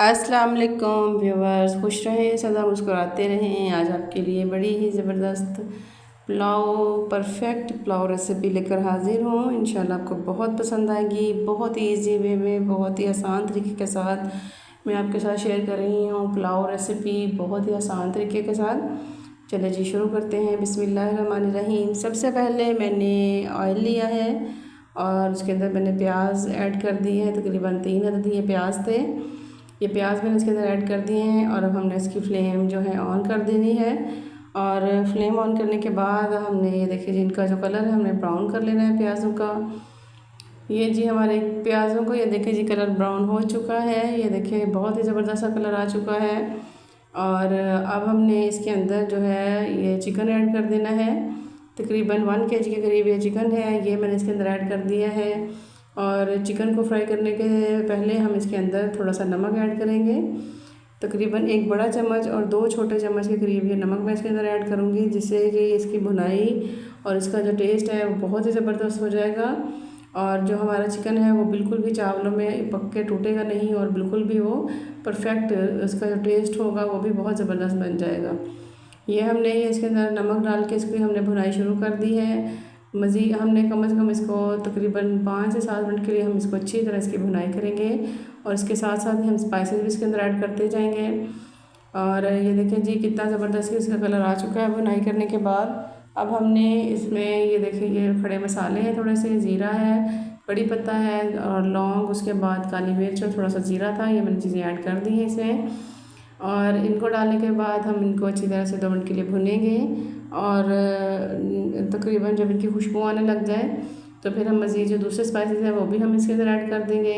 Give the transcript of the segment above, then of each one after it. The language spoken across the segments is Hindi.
अस्सलाम वालेकुम व्यूवर्स, खुश रहें, सदा मुस्कुराते रहें। आज आपके लिए बड़ी ही ज़बरदस्त पुलाव परफेक्ट पुलाव रेसिपी लेकर हाज़िर हूँ। इंशाल्लाह आपको बहुत पसंद आएगी। बहुत ही ईजी वे में, बहुत ही आसान तरीके के साथ मैं आपके साथ शेयर कर रही हूँ पुलाव रेसिपी, बहुत ही आसान तरीके के साथ। चलिए जी शुरू करते हैं। बिस्मिल्लाहिर्रहमानिर्रहीम। सबसे पहले मैंने ऑयल लिया है और उसके अंदर मैंने प्याज ऐड कर दी है। तकरीबन 3 अदद ये प्याज थे। ये प्याज मैंने इसके अंदर ऐड कर दिए हैं और अब हमने इसकी फ्लेम जो है ऑन कर देनी है। और फ्लेम ऑन करने के बाद हमने ये देखिए जी इनका जो कलर है हमने ब्राउन कर लेना है प्याज़ों का। ये जी हमारे प्याज़ों को ये देखिए जी कलर ब्राउन हो चुका है। ये देखिए बहुत ही ज़बरदस्त सा कलर आ चुका है। और अब हमने इसके अंदर जो है ये चिकन ऐड कर देना है। तकरीबन 1 kg के करीब ये चिकन है, ये मैंने इसके अंदर ऐड कर दिया है। और चिकन को फ्राई करने के पहले हम इसके अंदर थोड़ा सा नमक ऐड करेंगे। तकरीबन 1 बड़ा चम्मच और 2 छोटे चम्मच के करीब ये नमक मैं इसके अंदर ऐड करूँगी, जिससे कि इसकी भुनाई और इसका जो टेस्ट है वो बहुत ही ज़बरदस्त हो जाएगा। और जो हमारा चिकन है वो बिल्कुल भी चावलों में पक के टूटेगा नहीं और बिल्कुल भी वो परफेक्ट इसका जो टेस्ट होगा वो भी बहुत ज़बरदस्त बन जाएगा। ये हमने ये इसके अंदर नमक डाल के इसकी हमने भुनाई शुरू कर दी है। मज़ीद हमने कम से कम इसको तकरीबन 5 से 7 मिनट के लिए हम इसको अच्छी तरह इसकी भुनाई करेंगे और इसके साथ साथ ही हम स्पाइसेस भी इसके अंदर ऐड करते जाएंगे। और ये देखें जी कितना ज़बरदस्त इसका कलर आ चुका है भुनाई करने के बाद। अब हमने इसमें ये देखिए ये खड़े मसाले हैं, थोड़े से ज़ीरा है, कड़ी पत्ता है और लौंग, उसके बाद काली मिर्च और थोड़ा सा ज़ीरा था, ये मैंने चीज़ें ऐड कर दी हैं इसमें। और इनको डालने के बाद हम इनको अच्छी तरह से 2 मिनट के लिए भुनेंगे। और तकरीबन जब इनकी खुशबू आने लग जाए तो फिर हम मज़ीद जो दूसरे स्पाइसेस हैं वो भी हम इसके अंदर ऐड कर देंगे।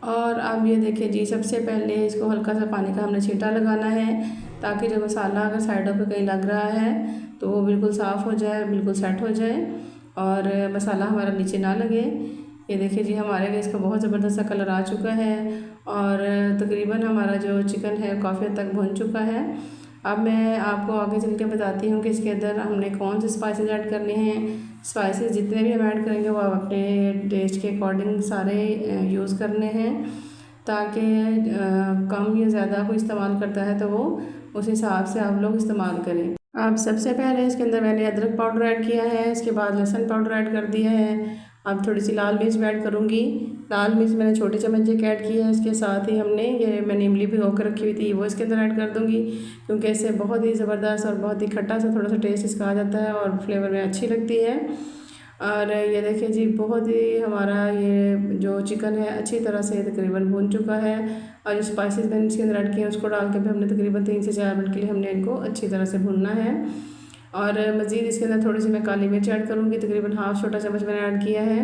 और अब ये देखिए जी सबसे पहले इसको हल्का सा पानी का हमने छींटा लगाना है, ताकि जो मसाला अगर साइडों पे कहीं लग रहा है तो वो बिल्कुल साफ़ हो जाए, बिल्कुल सेट हो जाए और मसाला हमारा नीचे ना लगे। ये देखिए जी हमारे गैस का बहुत ज़बरदस्त सा कलर आ चुका है और तकरीबन हमारा जो चिकन है काफ़ी हद तक भुन चुका है। अब मैं आपको आगे चल के बताती हूँ कि इसके अंदर हमने कौन से स्पाइसेस ऐड करने हैं। स्पाइसेस जितने भी हम ऐड करेंगे वो आप अपने टेस्ट के अकॉर्डिंग सारे यूज़ करने हैं, ताकि कम या ज़्यादा कोई इस्तेमाल करता है तो वो उस हिसाब से आप लोग इस्तेमाल करें। अब सबसे पहले इसके अंदर मैंने अदरक पाउडर ऐड किया है, इसके बाद लहसुन पाउडर ऐड कर दिया है। अब थोड़ी सी लाल मिर्च भी ऐड करूँगी। लाल मिर्च मैंने छोटे चम्मच एक ऐड की है। इसके साथ ही हमने ये मैंने इमली भिगो कर रखी हुई थी वो इसके अंदर ऐड कर दूँगी, क्योंकि इससे बहुत ही ज़बरदस्त और बहुत ही खट्टा सा थोड़ा सा टेस्ट इसका आ जाता है और फ्लेवर में अच्छी लगती है। और ये देखिए जी बहुत ही हमारा ये जो चिकन है अच्छी तरह से तकरीबन भून चुका है। और जो स्पाइसेस मैंने इसके अंदर ऐड किए हैं उसको डाल के भी हमने तकरीबन 3 से 4 मिनट के लिए हमने इनको अच्छी तरह से भूनना है। और मज़ीद इसके अंदर थोड़ी सी मैं काली मिर्च ऐड करूँगी, तकरीबन हाफ़ छोटा चम्मच मैंने ऐड किया है।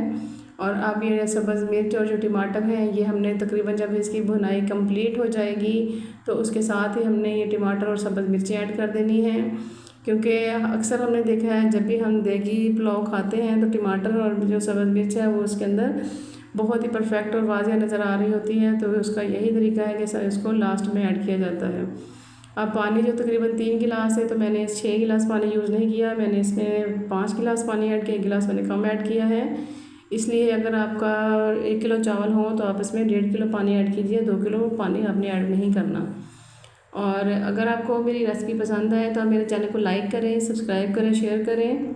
और अब ये सब्ज़ मिर्च और जो टमाटर हैं ये हमने तकरीबन जब इसकी भुनाई कंप्लीट हो जाएगी तो उसके साथ ही हमने ये टमाटर और सब्ज़ मिर्ची ऐड कर देनी है, क्योंकि अक्सर हमने देखा है जब भी हम देगी पुलाव खाते हैं तो टमाटर और जो सब्ज़ मिर्च है वो उसके अंदर बहुत ही परफेक्ट और वाज़िह नज़र आ रही होती है। तो उसका यही तरीका है कि इसको लास्ट में ऐड किया जाता है। अब पानी जो तकरीबन 3 गिलास है तो मैंने 6 गिलास पानी यूज़ नहीं किया, मैंने इसमें 5 गिलास पानी ऐड किया, 1 गिलास मैंने कम ऐड किया है। इसलिए अगर आपका 1 किलो चावल हो तो आप इसमें 1.5 किलो पानी ऐड कीजिए, 2 किलो पानी आपने ऐड नहीं करना। और अगर आपको मेरी रेसिपी पसंद आए तो आप मेरे चैनल को लाइक करें, सब्सक्राइब करें, शेयर करें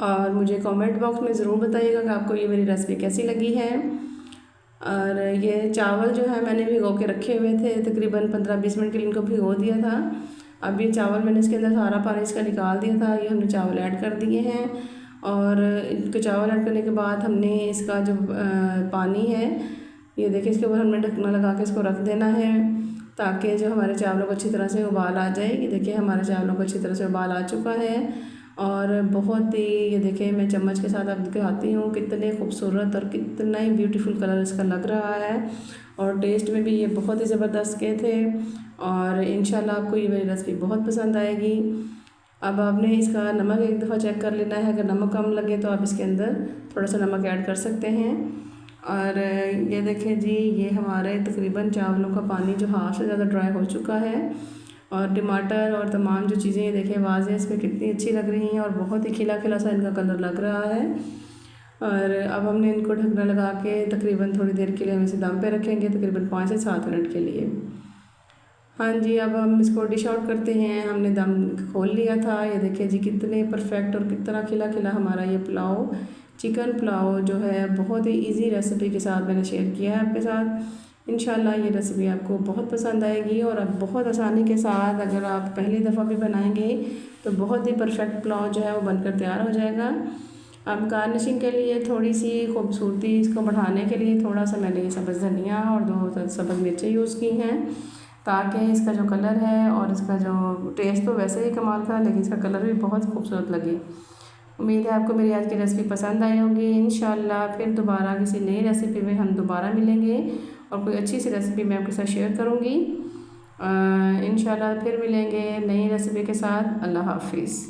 और मुझे कमेंट बॉक्स में ज़रूर बताइएगा कि आपको ये मेरी रेसिपी कैसी लगी है। और ये चावल जो है मैंने भिगो के रखे हुए थे, तकरीबन 15-20 मिनट के लिए इनको भिगो दिया था। अब ये चावल मैंने इसके अंदर सारा पानी इसका निकाल दिया था, ये हमने चावल ऐड कर दिए हैं। और इनको चावल ऐड करने के बाद हमने इसका जो पानी है ये देखिए इसके ऊपर हमने ढकना लगा के इसको रख देना है, ताकि जो हमारे चावलों को अच्छी तरह से उबाल आ जाए। ये देखिए हमारे चावलों को अच्छी तरह से उबाल आ चुका है और बहुत ही ये देखिए मैं चम्मच के साथ अब दिखाती हूँ कितने खूबसूरत और कितना ही ब्यूटीफुल कलर इसका लग रहा है। और टेस्ट में भी ये बहुत ही ज़बरदस्त के थे और इंशाल्लाह आपको ये मेरी रेसिपी बहुत पसंद आएगी। अब आपने इसका नमक एक दफ़ा चेक कर लेना है, अगर नमक कम लगे तो आप इसके अंदर थोड़ा सा नमक ऐड कर सकते हैं। और ये देखें जी ये हमारे तकरीबन चावलों का पानी जो हाफ़ से ज़्यादा ड्राई हो चुका है और टमाटर और तमाम जो चीज़ें ये देखें वाज़ेह इसमें कितनी अच्छी लग रही हैं और बहुत ही खिला खिला सा इनका कलर लग रहा है। और अब हमने इनको ढकना लगा के तकरीबन थोड़ी देर के लिए हम इसे दम पे रखेंगे, तकरीबन 5 से 7 मिनट के लिए। हाँ जी, अब हम इसको डिश आउट करते हैं। हमने दम खोल लिया था, ये देखिए जी कितने परफेक्ट और कितना खिला खिला हमारा ये पुलाव, चिकन पुलाव जो है बहुत ही इजी रेसिपी के साथ मैंने शेयर किया है आपके साथ। इंशाल्लाह ये रेसिपी आपको बहुत पसंद आएगी और अब बहुत आसानी के साथ अगर आप पहली दफ़ा भी बनाएंगे तो बहुत ही परफेक्ट पुलाव जो है वो बनकर तैयार हो जाएगा। अब गार्निशिंग के लिए थोड़ी सी खूबसूरती इसको बढ़ाने के लिए थोड़ा सा मैंने सब्ज़ धनिया और 2 सब्ज़ मिर्चें यूज़ की हैं, ताकि इसका जो कलर है और इसका जो टेस्ट तो वैसे ही कमाल था, लेकिन इसका कलर भी बहुत खूबसूरत लगे। उम्मीद है आपको मेरी आज की रेसिपी पसंद आई होगी। इंशाल्लाह फिर दोबारा किसी नई रेसिपी में हम दोबारा मिलेंगे और कोई अच्छी सी रेसिपी मैं आपके साथ शेयर करूँगी। इंशाल्लाह फिर मिलेंगे नई रेसिपी के साथ। अल्लाह हाफिज़।